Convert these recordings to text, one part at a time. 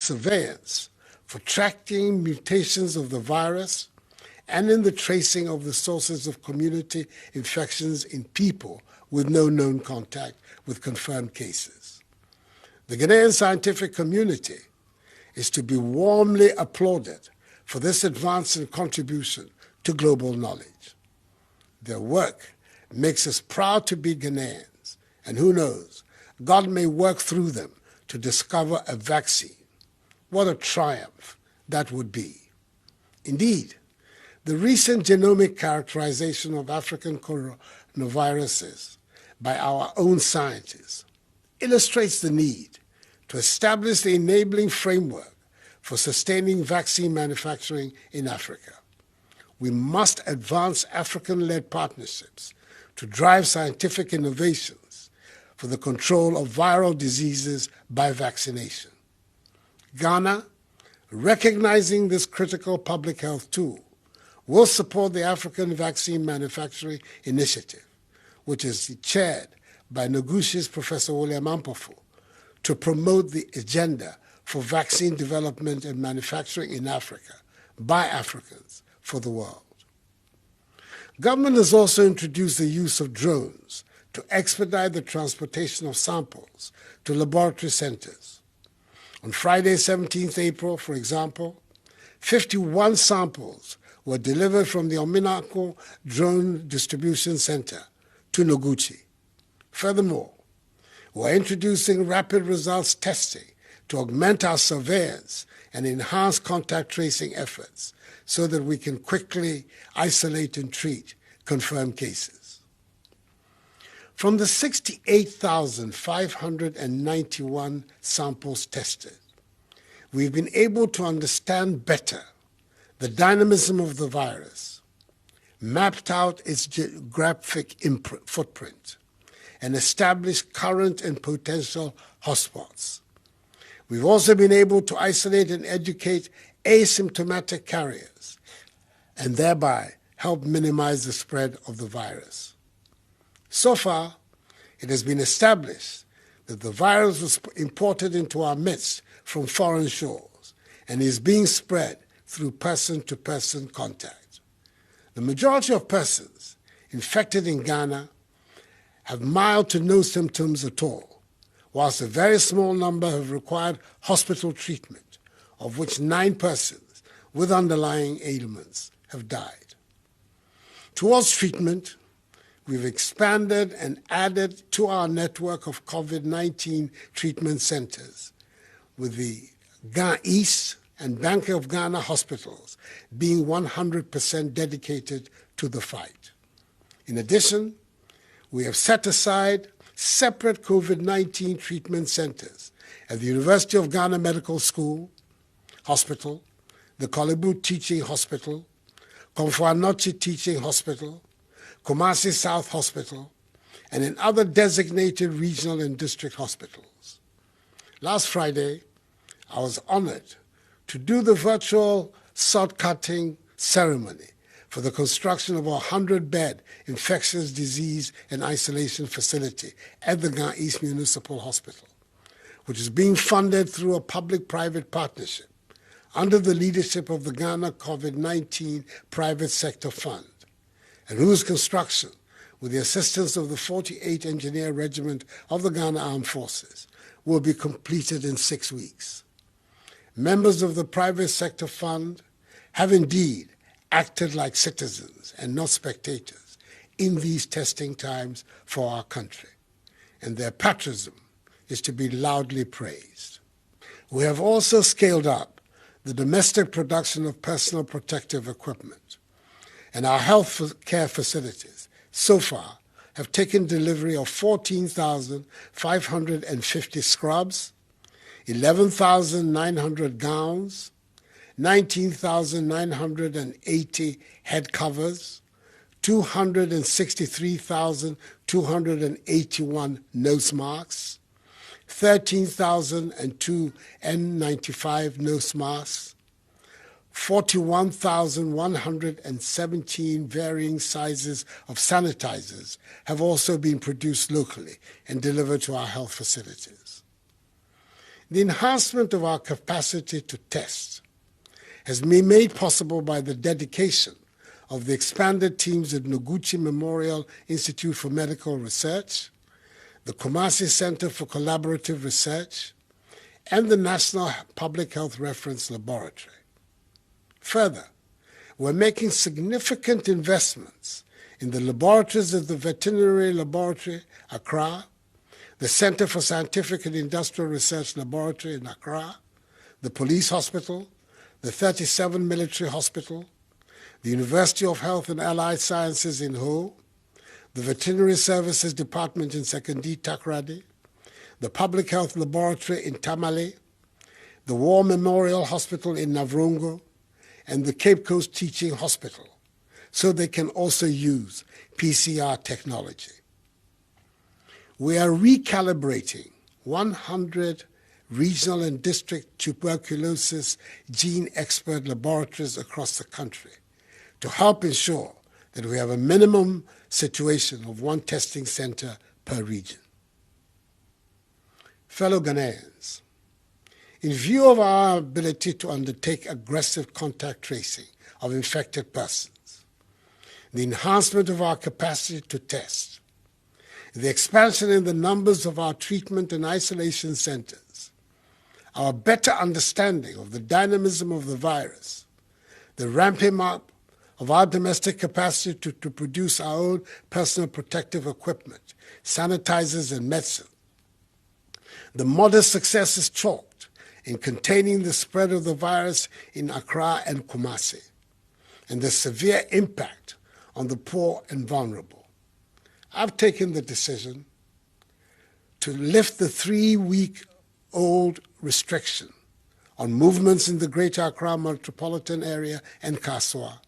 surveillance for tracking mutations of the virus and in the tracing of the sources of community infections in people with no known contact with confirmed cases. The Ghanaian scientific community is to be warmly applauded for this advance and contribution to global knowledge. Their work makes us proud to be Ghanaians, and who knows, God may work through them to discover a vaccine. What a triumph that would be. Indeed, the recent genomic characterization of African coronaviruses by our own scientists illustrates the need to establish the enabling framework for sustaining vaccine manufacturing in Africa. We must advance African-led partnerships to drive scientific innovations for the control of viral diseases by vaccination. Ghana, recognizing this critical public health tool, will support the African Vaccine Manufacturing Initiative, which is chaired by Noguchi's Professor William Ampofo, to promote the agenda for vaccine development and manufacturing in Africa by Africans for the world. Government has also introduced the use of drones to expedite the transportation of samples to laboratory centers. On Friday, 17th April, for example, 51 samples were delivered from the Ominako Drone Distribution Center to Noguchi. Furthermore, we're introducing rapid results testing to augment our surveillance and enhance contact tracing efforts so that we can quickly isolate and treat confirmed cases. From the 68,591 samples tested, we've been able to understand better the dynamism of the virus, mapped out its geographic footprint, and established current and potential hotspots. We've also been able to isolate and educate asymptomatic carriers and thereby help minimize the spread of the virus. So far, it has been established that the virus was imported into our midst from foreign shores and is being spread through person-to-person contact. The majority of persons infected in Ghana have mild to no symptoms at all, whilst a very small number have required hospital treatment, of which 9 persons with underlying ailments have died. Towards treatment, we've expanded and added to our network of COVID-19 treatment centers, with the Ghana East and Bank of Ghana hospitals being 100% dedicated to the fight. In addition, we have set aside separate COVID-19 treatment centers at the University of Ghana Medical School, Hospital, the Kolebu Teaching Hospital, Komfo-Anokye Teaching Hospital, Kumasi South Hospital, and in other designated regional and district hospitals. Last Friday, I was honored to do the virtual sod-cutting ceremony for the construction of a 100-bed infectious disease and isolation facility at the Ghana East Municipal Hospital, which is being funded through a public-private partnership under the leadership of the Ghana COVID-19 Private Sector Fund, and whose construction, with the assistance of the 48th Engineer Regiment of the Ghana Armed Forces, will be completed in 6 weeks. Members of the Private Sector Fund have indeed acted like citizens and not spectators in these testing times for our country, and their patriotism is to be loudly praised. We have also scaled up the domestic production of personal protective equipment, and our health care facilities so far have taken delivery of 14,550 scrubs, 11,900 gowns, 19,980 head covers, 263,281 nose masks, 13,002 N95 nose masks, 41,117 varying sizes of sanitizers have also been produced locally and delivered to our health facilities. The enhancement of our capacity to test has been made possible by the dedication of the expanded teams at Noguchi Memorial Institute for Medical Research, the Kumasi Center for Collaborative Research, and the National Public Health Reference Laboratory. Further, we're making significant investments in the laboratories of the Veterinary Laboratory, Accra, the Center for Scientific and Industrial Research Laboratory in Accra, the Police Hospital, the 37 Military Hospital, the University of Health and Allied Sciences in Ho, the Veterinary Services Department in Sekondi Takoradi, the Public Health Laboratory in Tamale, the War Memorial Hospital in Navrongo, and the Cape Coast Teaching Hospital, so they can also use PCR technology. We are recalibrating 100 regional and district tuberculosis gene expert laboratories across the country to help ensure that we have a minimum situation of one testing center per region. Fellow Ghanaians, in view of our ability to undertake aggressive contact tracing of infected persons, the enhancement of our capacity to test, the expansion in the numbers of our treatment and isolation centers, our better understanding of the dynamism of the virus, the ramping up of our domestic capacity to produce our own personal protective equipment, sanitizers and medicine, the modest successes chalked in containing the spread of the virus in Accra and Kumasi, and the severe impact on the poor and vulnerable. I've taken the decision to lift the 3-week-old restriction on movements in the Greater Accra metropolitan area and Kaswa,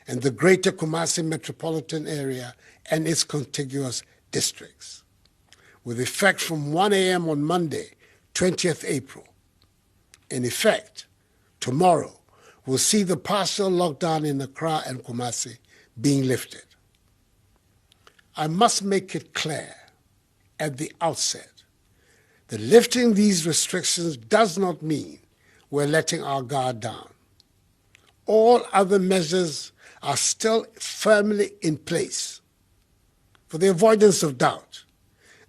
and the Greater Kumasi metropolitan area and its contiguous districts, with effect from 1 a.m. on Monday, 20th April. In effect, tomorrow, we'll see the partial lockdown in Accra and Kumasi being lifted. I must make it clear at the outset that lifting these restrictions does not mean we're letting our guard down. All other measures are still firmly in place. For the avoidance of doubt,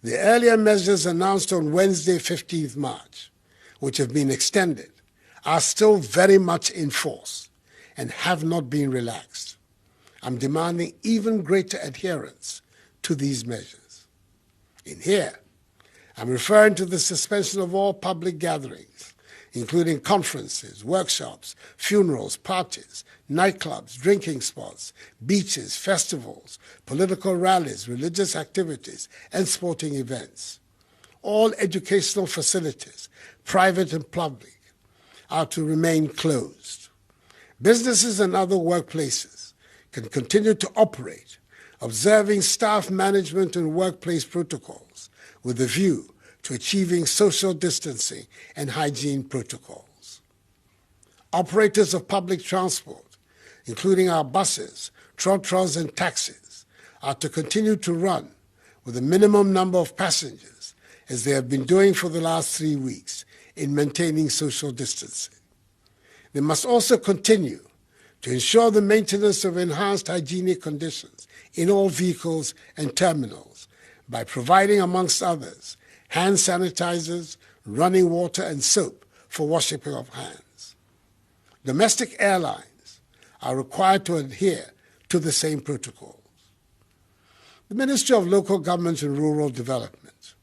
the earlier measures announced on Wednesday, 15th March, which have been extended, are still very much in force and have not been relaxed. I'm demanding even greater adherence to these measures. In here, I'm referring to the suspension of all public gatherings, including conferences, workshops, funerals, parties, nightclubs, drinking spots, beaches, festivals, political rallies, religious activities, and sporting events. All educational facilities, private and public, are to remain closed. Businesses and other workplaces can continue to operate, observing staff management and workplace protocols with a view to achieving social distancing and hygiene protocols. Operators of public transport, including our buses, trotros, and taxis, are to continue to run with a minimum number of passengers, as they have been doing for the last 3 weeks in maintaining social distancing. They must also continue to ensure the maintenance of enhanced hygienic conditions in all vehicles and terminals by providing, amongst others, hand sanitizers, running water, and soap for washing of hands. Domestic airlines are required to adhere to the same protocols. The Ministry of Local Government and Rural Development,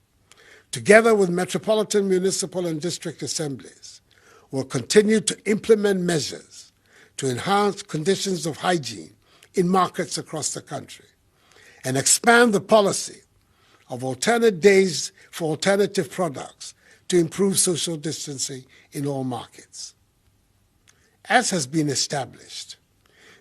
together with metropolitan, municipal, and district assemblies, will continue to implement measures to enhance conditions of hygiene in markets across the country and expand the policy of alternate days for alternative products to improve social distancing in all markets. As has been established,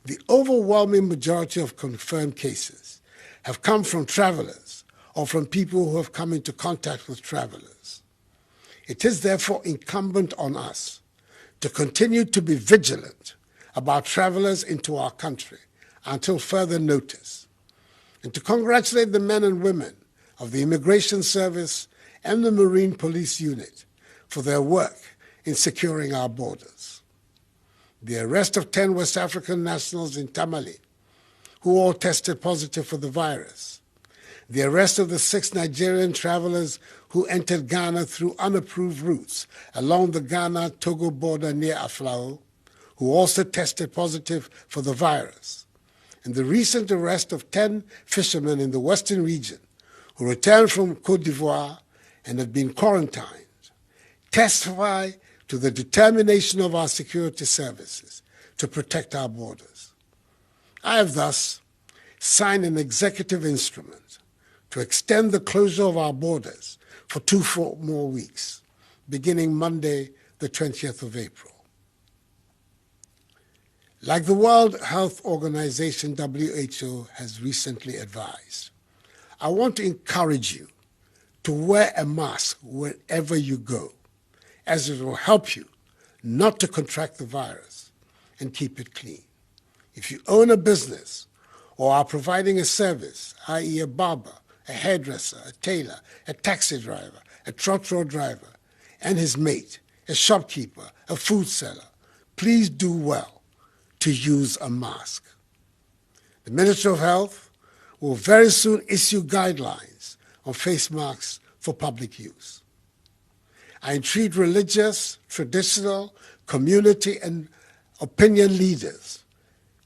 the overwhelming majority of confirmed cases have come from travelers or from people who have come into contact with travelers. It is therefore incumbent on us to continue to be vigilant about travelers into our country until further notice, and to congratulate the men and women of the Immigration Service and the Marine Police Unit for their work in securing our borders. The arrest of 10 West African nationals in Tamale, who all tested positive for the virus. The arrest of the 6 Nigerian travelers who entered Ghana through unapproved routes along the Ghana-Togo border near Aflao, who also tested positive for the virus. And the recent arrest of 10 fishermen in the western region who returned from Côte d'Ivoire and have been quarantined testify to the determination of our security services to protect our borders. I have thus signed an executive instrument to extend the closure of our borders for 2 more weeks, beginning Monday, the 20th of April. Like the World Health Organization, WHO, has recently advised, I want to encourage you to wear a mask wherever you go, as it will help you not to contract the virus and keep it clean. If you own a business or are providing a service, i.e. a barber, a hairdresser, a tailor, a taxi driver, a trotro driver, and his mate, a shopkeeper, a food seller, please do well to use a mask. The Ministry of Health will very soon issue guidelines on face masks for public use. I entreat religious, traditional, community, and opinion leaders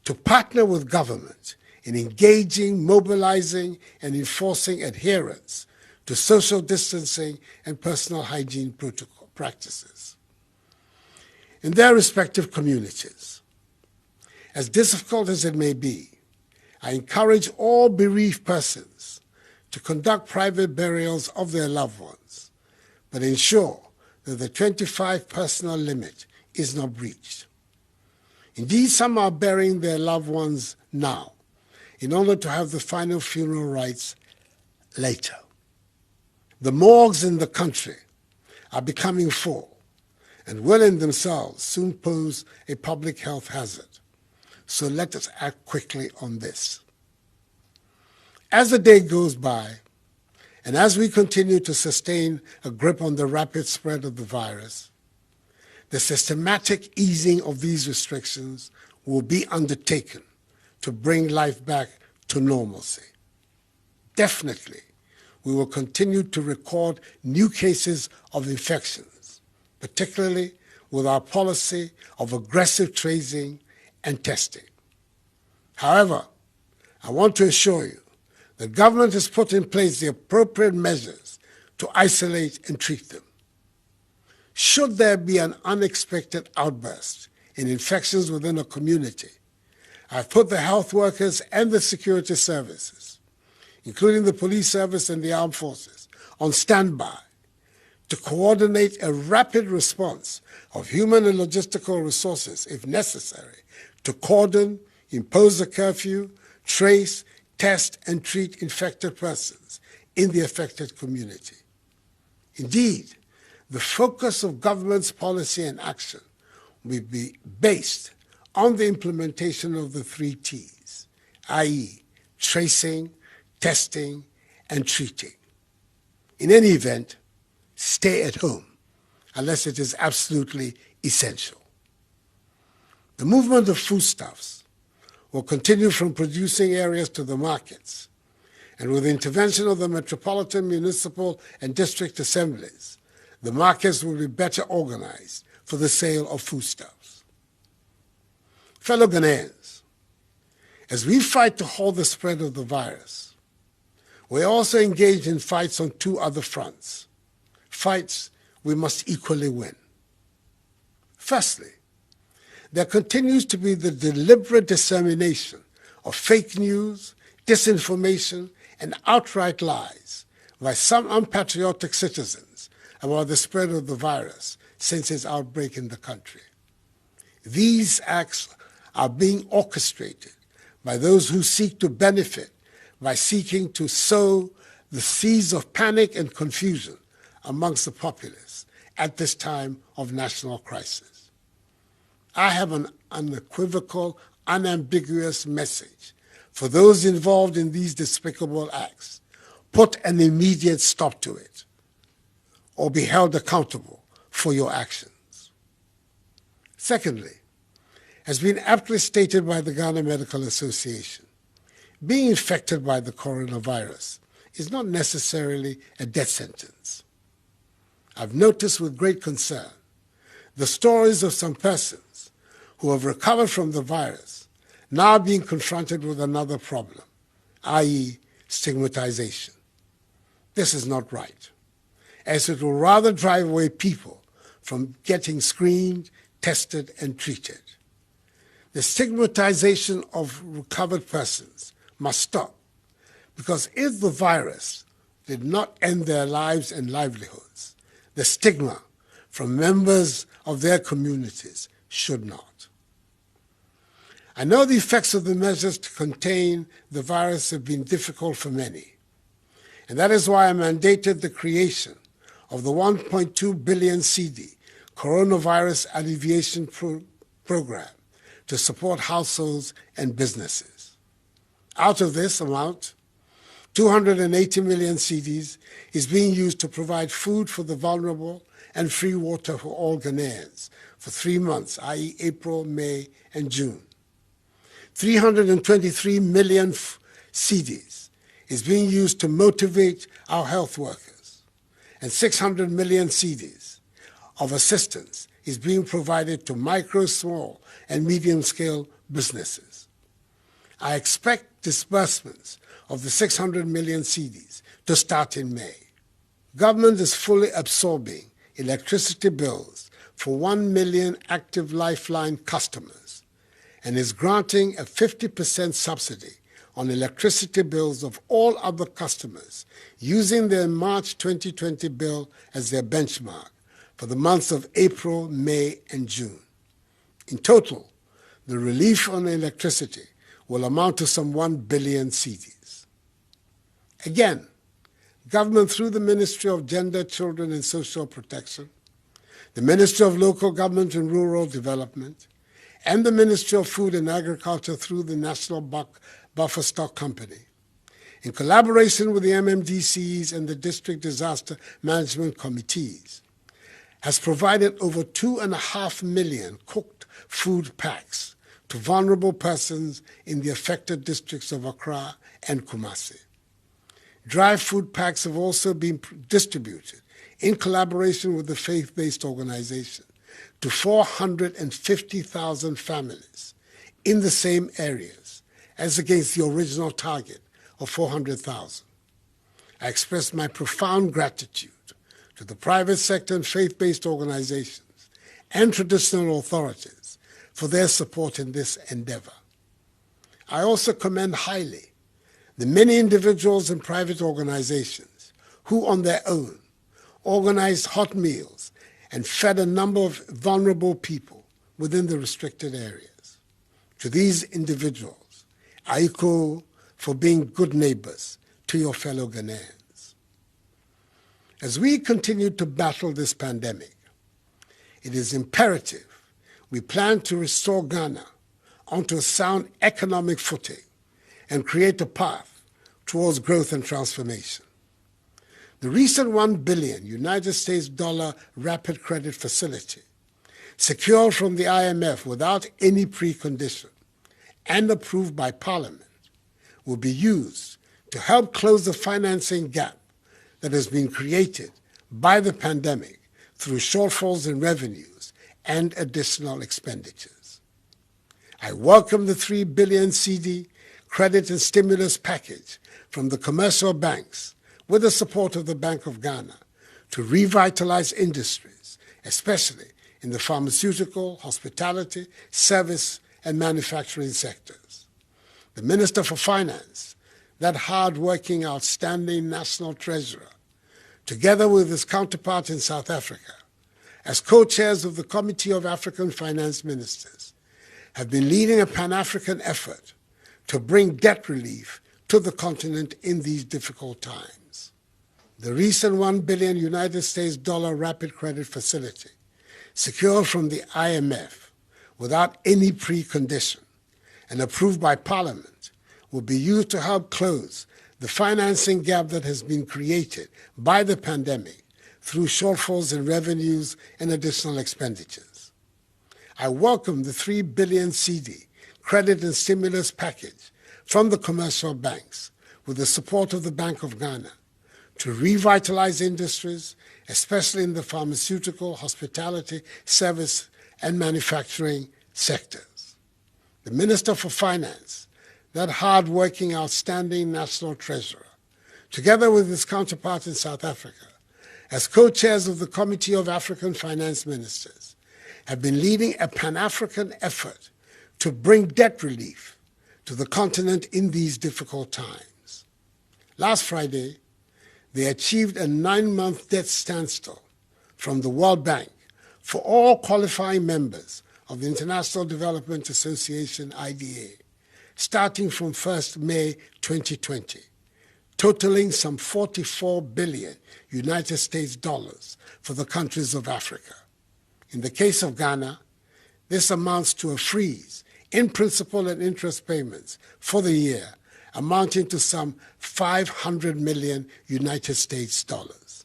to partner with government in engaging, mobilizing, and enforcing adherence to social distancing and personal hygiene protocol practices in their respective communities. As difficult as it may be, I encourage all bereaved persons to conduct private burials of their loved ones, but ensure that the 25 personal limit is not breached. Indeed, some are burying their loved ones now in order to have the final funeral rites later. The morgues in the country are becoming full and will in themselves soon pose a public health hazard. So let us act quickly on this. As the day goes by, and as we continue to sustain a grip on the rapid spread of the virus, the systematic easing of these restrictions will be undertaken to bring life back to normalcy. Definitely, we will continue to record new cases of infections, particularly with our policy of aggressive tracing and testing. However, I want to assure you the government has put in place the appropriate measures to isolate and treat them. Should there be an unexpected outburst in infections within a community, I've put the health workers and the security services, including the police service and the armed forces, on standby to coordinate a rapid response of human and logistical resources, if necessary, to cordon, impose a curfew, trace, test, and treat infected persons in the affected community. Indeed, the focus of government's policy and action will be based on the implementation of the 3 T's, i.e. tracing, testing, and treating. In any event, stay at home unless it is absolutely essential. The movement of foodstuffs will continue from producing areas to the markets, and with the intervention of the metropolitan, municipal, and district assemblies, the markets will be better organized for the sale of foodstuffs. Fellow Ghanaians, as we fight to halt the spread of the virus, we're also engaged in fights on 2 other fronts, fights we must equally win. Firstly, there continues to be the deliberate dissemination of fake news, disinformation, and outright lies by some unpatriotic citizens about the spread of the virus since its outbreak in the country. These acts are being orchestrated by those who seek to benefit by seeking to sow the seeds of panic and confusion amongst the populace at this time of national crisis. I have an unequivocal, unambiguous message for those involved in these despicable acts. Put an immediate stop to it, or be held accountable for your actions. Secondly, has been aptly stated by the Ghana Medical Association, being infected by the coronavirus is not necessarily a death sentence. I've noticed with great concern the stories of some persons who have recovered from the virus now being confronted with another problem, i.e. stigmatization. This is not right, as it will rather drive away people from getting screened, tested, and treated. The stigmatization of recovered persons must stop, because if the virus did not end their lives and livelihoods, the stigma from members of their communities should not. I know the effects of the measures to contain the virus have been difficult for many, and that is why I mandated the creation of the 1.2 billion CD Coronavirus Alleviation Program to support households and businesses. Out of this amount, 280 million cedis is being used to provide food for the vulnerable and free water for all Ghanaians for 3 months, i.e. April, May, and June. 323 million cedis is being used to motivate our health workers, and 600 million cedis of assistance is being provided to micro, small, and medium-scale businesses. I expect disbursements of the 600 million cedis to start in May. Government is fully absorbing electricity bills for 1 million active Lifeline customers and is granting a 50% subsidy on electricity bills of all other customers using their March 2020 bill as their benchmark for the months of April, May, and June. In total, the relief on electricity will amount to some 1 billion cedis. Again, government through the Ministry of Gender, Children and Social Protection, the Ministry of Local Government and Rural Development, and the Ministry of Food and Agriculture through the National Buffer Stock Company, in collaboration with the MMDCs and the District Disaster Management Committees, has provided over 2.5 million cooked food packs to vulnerable persons in the affected districts of Accra and Kumasi. Dry food packs have also been distributed in collaboration with the faith-based organization to 450,000 families in the same areas as against the original target of 400,000. I express my profound gratitude to the private sector and faith-based organizations and traditional authorities for their support in this endeavor. I also commend highly the many individuals and private organizations who on their own organized hot meals and fed a number of vulnerable people within the restricted areas. To these individuals, I echo for being good neighbors to your fellow Ghanaians. As we continue to battle this pandemic, it is imperative we plan to restore Ghana onto a sound economic footing and create a path towards growth and transformation. The recent $1 billion United States dollar rapid credit facility, secured from the IMF without any precondition and approved by Parliament, will be used to help close the financing gap that has been created by the pandemic through shortfalls in revenues and additional expenditures. I welcome the 3 billion CD credit and stimulus package from the commercial banks with the support of the Bank of Ghana to revitalize industries, especially in the pharmaceutical, hospitality, service, and manufacturing sectors. The Minister for Finance, that hard-working, outstanding national treasurer, together with his counterpart in South Africa, as co-chairs of the Committee of African Finance Ministers, have been leading a Pan-African effort to bring debt relief to the continent in these difficult times. The recent $1 billion United States dollar rapid credit facility, secured from the IMF without any precondition and approved by Parliament, will be used to help close the financing gap that has been created by the pandemic through shortfalls in revenues and additional expenditures. I welcome the 3 billion cedi credit and stimulus package from the commercial banks with the support of the Bank of Ghana to revitalize industries, especially in the pharmaceutical, hospitality, service, and manufacturing sectors. The Minister for Finance, that hard-working, outstanding national treasurer, together with his counterpart in South Africa, as co-chairs of the Committee of African Finance Ministers, have been leading a Pan-African effort to bring debt relief to the continent in these difficult times. Last Friday, they achieved a 9-month debt standstill from the World Bank for all qualifying members of the International Development Association, IDA, starting from 1st May 2020, totaling some 44 billion United States dollars for the countries of Africa. In the case of Ghana, this amounts to a freeze in principal and interest payments for the year, amounting to some 500 million United States dollars.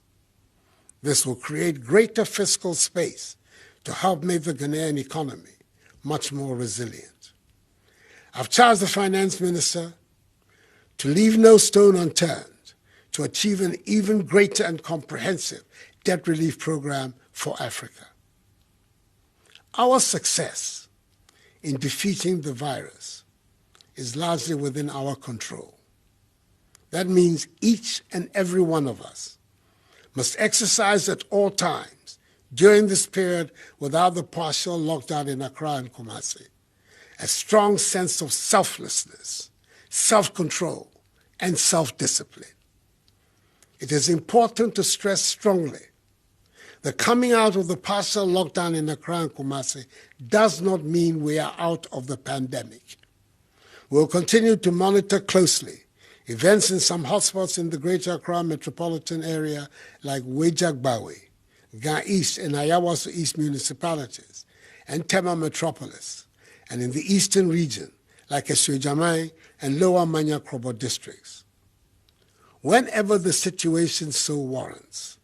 This will create greater fiscal space to help make the Ghanaian economy much more resilient. I've charged the finance minister to leave no stone unturned to achieve an even greater and comprehensive debt relief program for Africa. Our success in defeating the virus is largely within our control. That means each and every one of us must exercise at all times during this period without the partial lockdown in Accra and Kumasi a strong sense of selflessness, self-control, and self-discipline. It is important to stress strongly that coming out of the partial lockdown in Accra and Kumasi does not mean we are out of the pandemic. We will continue to monitor closely events in some hotspots in the Greater Accra metropolitan area like Wejagbawe, Ga East and Ayawaso East municipalities, and Tema metropolis, and in the eastern region like Esuejamai and Lower Manya Krobo districts. Whenever the situation so warrants,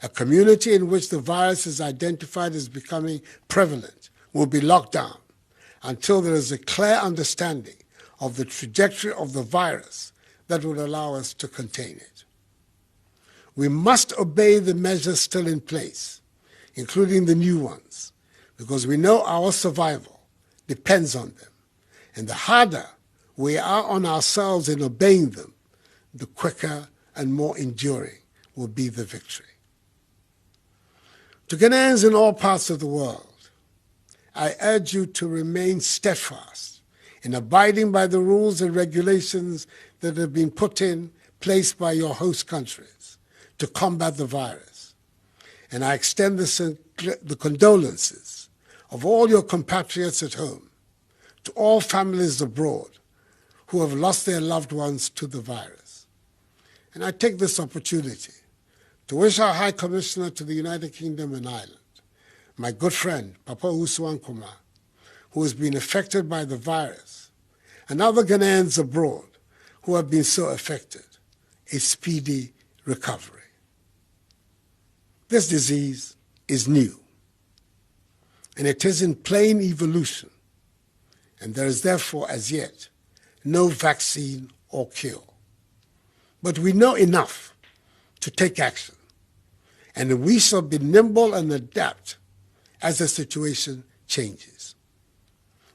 a community in which the virus is identified as becoming prevalent will be locked down until there is a clear understanding of the trajectory of the virus that would allow us to contain it. We must obey the measures still in place, including the new ones, because we know our survival depends on them. And the harder we are on ourselves in obeying them, the quicker and more enduring will be the victory. To Ghanaians in all parts of the world, I urge you to remain steadfast in abiding by the rules and regulations that have been put in place by your host countries to combat the virus. And I extend the condolences of all your compatriots at home to all families abroad who have lost their loved ones to the virus. And I take this opportunity to wish our High Commissioner to the United Kingdom and Ireland, my good friend, Papa Usuan Kuma, who has been affected by the virus, and other Ghanaians abroad who have been so affected, a speedy recovery. This disease is new, and it is in plain evolution, and there is therefore as yet no vaccine or cure. But we know enough to take action, and we shall be nimble and adapt as the situation changes.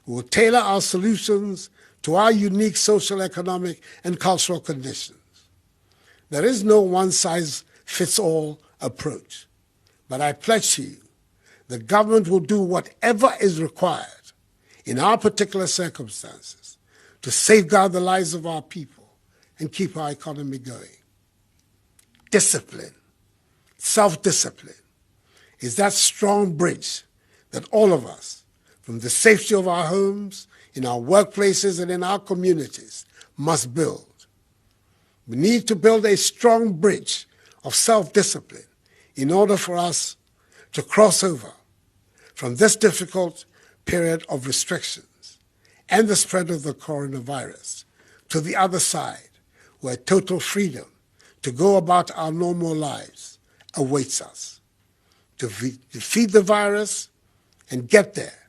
We will tailor our solutions to our unique social, economic, and cultural conditions. There is no one-size-fits-all approach, but I pledge to you the government will do whatever is required in our particular circumstances to safeguard the lives of our people and keep our economy going. Discipline, self-discipline, is that strong bridge that all of us, from the safety of our homes, in our workplaces, and in our communities, must build. We need to build a strong bridge of self-discipline in order for us to cross over from this difficult period of restrictions and the spread of the coronavirus to the other side, where total freedom to go about our normal lives awaits us. To defeat the virus and get there,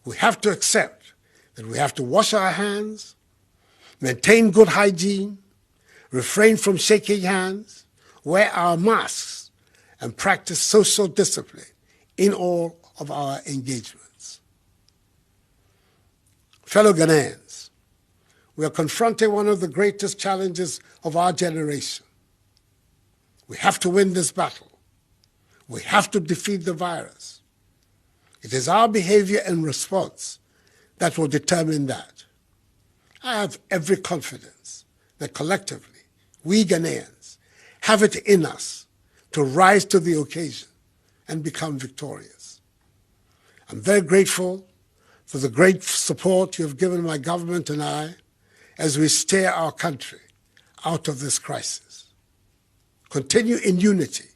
we have to accept that we have to wash our hands, maintain good hygiene, refrain from shaking hands, wear our masks, and practice social discipline in all of our engagements. Fellow Ghanaians, we are confronting one of the greatest challenges of our generation. We have to win this battle. We have to defeat the virus. It is our behavior and response that will determine that. I have every confidence that collectively, we Ghanaians have it in us to rise to the occasion and become victorious. I'm very grateful for the great support you have given my government and I as we steer our country out of this crisis. Continue in unity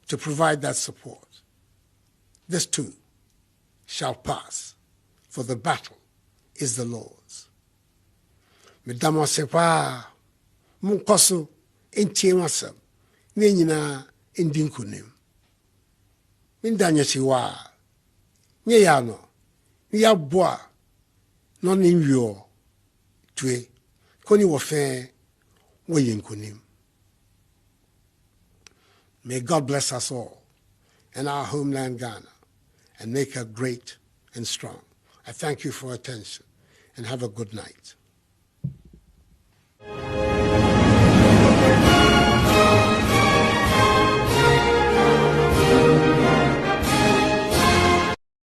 to provide that support. This too shall pass, for the battle is the Lord's. Medamo sepa munkoso entie wasam ne nyina endi nkunim. Mindanya siwa nye ya no ni ya boa no ni wio tue koni wo fe wo yinkunim. May God bless us all and our homeland Ghana and make her great and strong. I thank you for your attention and have a good night.